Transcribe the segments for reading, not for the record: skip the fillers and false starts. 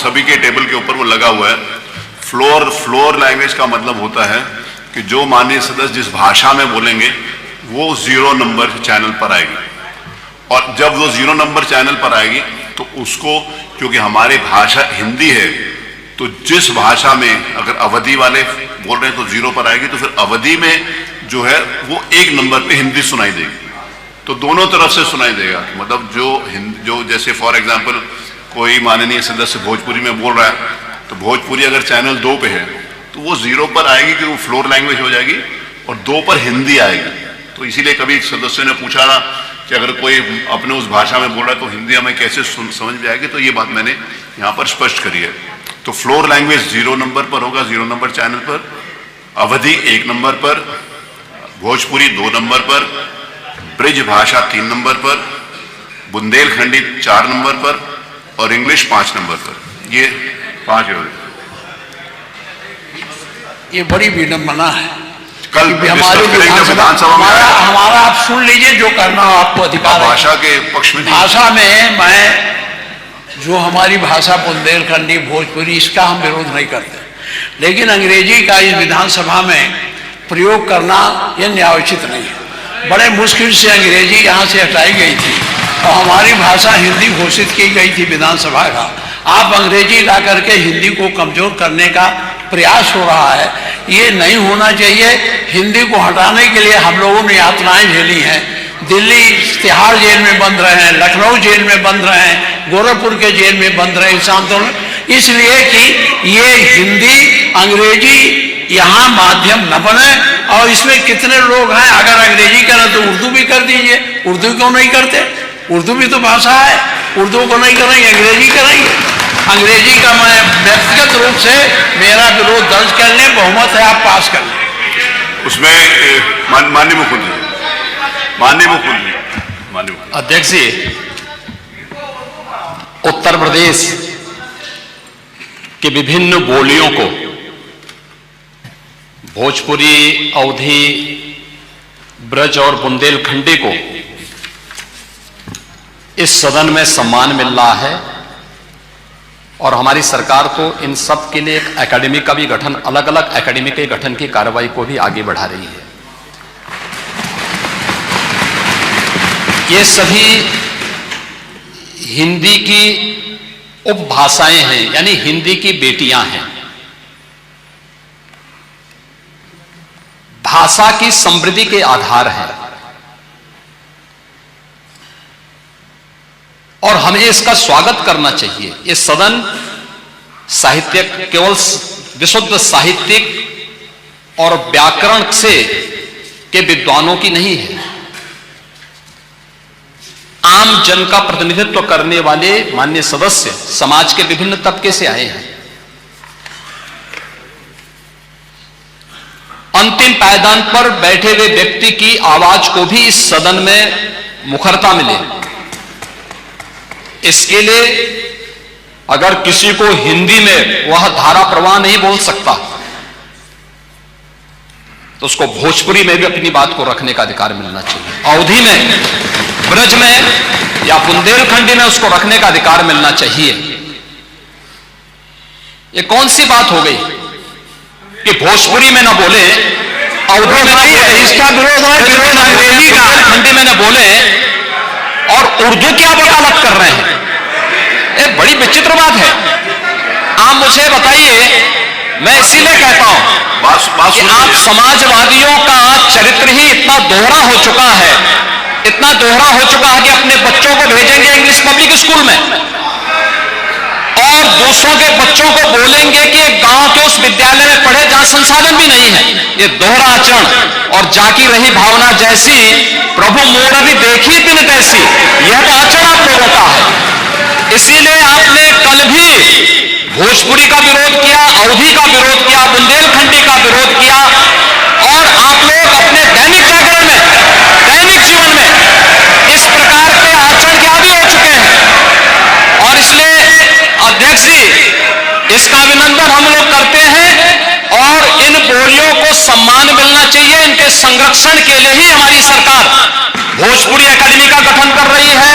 सभी के टेबल के ऊपर वो लगा हुआ है। फ्लोर लैंग्वेज का मतलब होता है कि जो माननीय सदस्य जिस भाषा में बोलेंगे वो 0 नंबर चैनल पर आएगी, और जब वो 0 नंबर चैनल पर आएगी तो उसको, क्योंकि हमारी भाषा हिंदी है, तो जिस भाषा में अगर अवधि वाले बोल रहे हैं तो 0 पर आएगी, तो फिर अवधि में जो है वो 1 नंबर पे हिंदी सुनाई देगी। तो दोनों तरफ से सुनाई देगा, मतलब जो जैसे फॉर एग्जांपल कोई माननीय सदस्य भोजपुरी में बोल रहा है तो भोजपुरी अगर चैनल 2 पे है तो वो 0 पर आएगी कि वो फ्लोर लैंग्वेज हो जाएगी, और 2 पर हिंदी आएगी। तो इसीलिए कभी सदस्य ने पूछा ना कि अगर कोई अपने उस भाषा में बोल रहा है तो हिंदी हमें कैसे समझ में आएगी, तो ये बात मैंने यहाँ पर स्पष्ट करी है। तो फ्लोर लैंग्वेज 0 नंबर पर होगा, 0 नंबर चैनल पर, अवधि 1 नंबर पर, भोजपुरी 2 नंबर पर, ब्रिज भाषा 3 नंबर पर, बुंदेलखंडी 4 नंबर पर और इंग्लिश 5 नंबर पर। ये 5 है। ये बड़ी विडंबना है। कल हमारे विधानसभा में हमारा आप सुन लीजिए, जो करना हो आपको अधिकार है। भाषा के पक्ष में, भाषा में मैं जो हमारी भाषा बुंदेलखंडी भोजपुरी, इसका हम विरोध नहीं करते, लेकिन अंग्रेजी का इस विधानसभा में प्रयोग करना यह न्यायोचित नहीं है। बड़े मुश्किल से अंग्रेजी यहाँ से हटाई गई थी और हमारी भाषा हिंदी घोषित की गई थी विधानसभा का। आप अंग्रेजी ला करके हिंदी को कमजोर करने का प्रयास हो रहा है, ये नहीं होना चाहिए। हिंदी को हटाने के लिए हम लोगों ने यातनाएं झेली हैं। दिल्ली तिहाड़ जेल में बंद रहे हैं, लखनऊ जेल में बंद रहे हैं, गोरखपुर के जेल में बंद रहे इस आंदोलन, इसलिए कि ये हिंदी अंग्रेजी यहाँ माध्यम न बने। और इसमें कितने लोग हैं, अगर अंग्रेजी करें तो उर्दू भी कर दीजिए। उर्दू क्यों नहीं करते? उर्दू भी तो भाषा है। उर्दू को नहीं करेंगे, अंग्रेजी करेंगे। अंग्रेजी का मैं व्यक्तिगत रूप से मेरा विरोध दर्ज कर लें, बहुमत है आप पास कर लें। उसमें माननीय मुख्यमंत्री अध्यक्ष जी, उत्तर प्रदेश के विभिन्न बोलियों को, भोजपुरी, अवधी, ब्रज और बुंदेलखंडी को इस सदन में सम्मान मिल रहा है, और हमारी सरकार को इन सब के लिए एक एकेडमी का भी गठन, अलग अलग एकेडमी के गठन की कार्रवाई को भी आगे बढ़ा रही है। ये सभी हिंदी की उपभाषाएं हैं, यानी हिंदी की बेटियां हैं। भाषा की समृद्धि के आधार हैं, और हमें इसका स्वागत करना चाहिए। ये सदन साहित्यिक, केवल विशुद्ध साहित्यिक और व्याकरण से के विद्वानों की नहीं है, आम जन का प्रतिनिधित्व करने वाले माननीय सदस्य समाज के विभिन्न तबके से आए हैं। अंतिम पायदान पर बैठे हुए व्यक्ति की आवाज को भी इस सदन में मुखरता मिले, इसके लिए अगर किसी को हिंदी में वह धारा प्रवाह नहीं बोल सकता तो उसको भोजपुरी में भी अपनी बात को रखने का अधिकार मिलना चाहिए। अवधी में, ब्रज में या बुंदेलखंडी में उसको रखने का अधिकार मिलना चाहिए। ये कौन सी बात हो गई कि भोजपुरी में ना बोले, अवधी में ना बोले, इसका विरोध है, अंग्रेजी का खंडी में ना बोले, और उर्दू की आप वकालत कर रहे हैं। एक बड़ी विचित्र बात है। आप मुझे बताइए, मैं इसीलिए कहता हूं कि आप समाजवादियों का चरित्र ही इतना दोहरा हो चुका है, इतना दोहरा हो चुका है कि अपने बच्चों को भेजेंगे इंग्लिश पब्लिक स्कूल में और दूसरों के बच्चों को बोलेंगे कि गांव के उस विद्यालय में पढ़े जहां संसाधन भी नहीं है। ये दोहरा आचरण और जाकी रही भावना जैसी प्रभु मोरनी देखी दिन तैसी, यह तो आचरण आप लोगों का है। इसीलिए आपने कल भी भोजपुरी का विरोध किया, अवधी का विरोध किया, बुंदेलखंडी का विरोध किया, और आप लोग अपने दैनिक जागरण में, दैनिक जीवन में इस प्रकार के आचरण के आदी हो चुके हैं। और इसलिए अध्यक्ष जी, इसका अभिनंदन हम लोग करते हैं, और इन बोलियों को सम्मान मिलना चाहिए। इनके संरक्षण के लिए ही हमारी सरकार भोजपुरी एकेडमी का गठन कर रही है,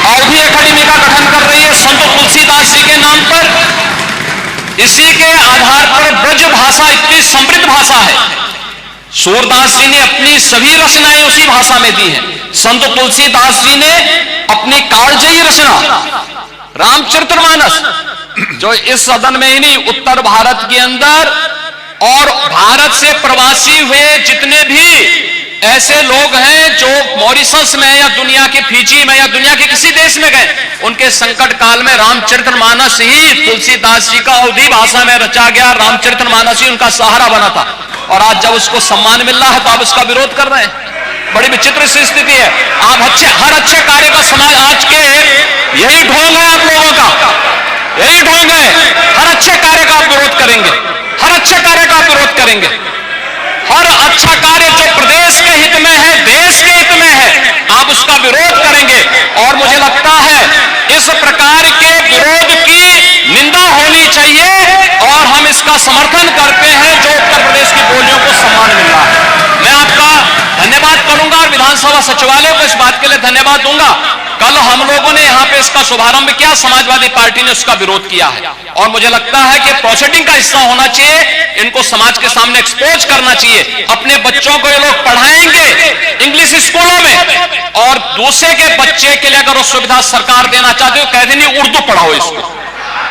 अवधी एकेडमी का गठन कर रही है, संत तुलसीदास जी के नाम पर, इसी के आधार पर ब्रज भाषा इतनी समृद्ध भाषा है। सूरदास जी ने अपनी सभी रचनाएं उसी भाषा में दी हैं। संत तुलसीदास जी ने अपनी कालजयी रचना रामचरितमानस, जो इस सदन में ही नहीं, उत्तर भारत के अंदर और भारत से प्रवासी हुए जितने भी ऐसे लोग हैं जो मॉरिशस में या दुनिया के फिजी में या दुनिया के किसी देश में गए, उनके संकट काल में रामचरितमानस ही तुलसीदास जी का अवधी भाषा में रचा गया रामचरितमानस ही उनका सहारा बना था। और आज जब उसको सम्मान मिल रहा है तो आप उसका विरोध कर रहे हैं। बड़ी विचित्र सी स्थिति है। आप हर अच्छे कार्य का समाज आज के यही ढोंग है, आप लोगों का यही ढोंग है। हर अच्छे कार्य का आप विरोध करेंगे, हर अच्छे कार्य का आप विरोध करेंगे। हर अच्छा कार्य जो प्रदेश के हित में है, देश के हित में है, आप उसका विरोध करेंगे। और मुझे लगता है इस प्रकार के विरोध की निंदा होनी चाहिए और हम इसका समर्थन करते हैं जो उत्तर प्रदेश की बोलियों को सम्मान मिल रहा है। मैं आपका धन्यवाद करूंगा और विधानसभा सचिवालय को इस बात के लिए धन्यवाद दूंगा। कल हम लोगों ने यहां पे इसका शुभारंभ किया, समाजवादी पार्टी ने उसका विरोध किया है और मुझे लगता है कि प्रोसीडिंग का हिस्सा होना चाहिए, इनको समाज के सामने एक्सपोज करना चाहिए। अपने बच्चों को ये लोग पढ़ाएंगे इंग्लिश स्कूलों में और दूसरे के बच्चे के लिए अगर वो सुविधा सरकार देना चाहते हो, कह देनी उर्दू पढ़ाओ इसको।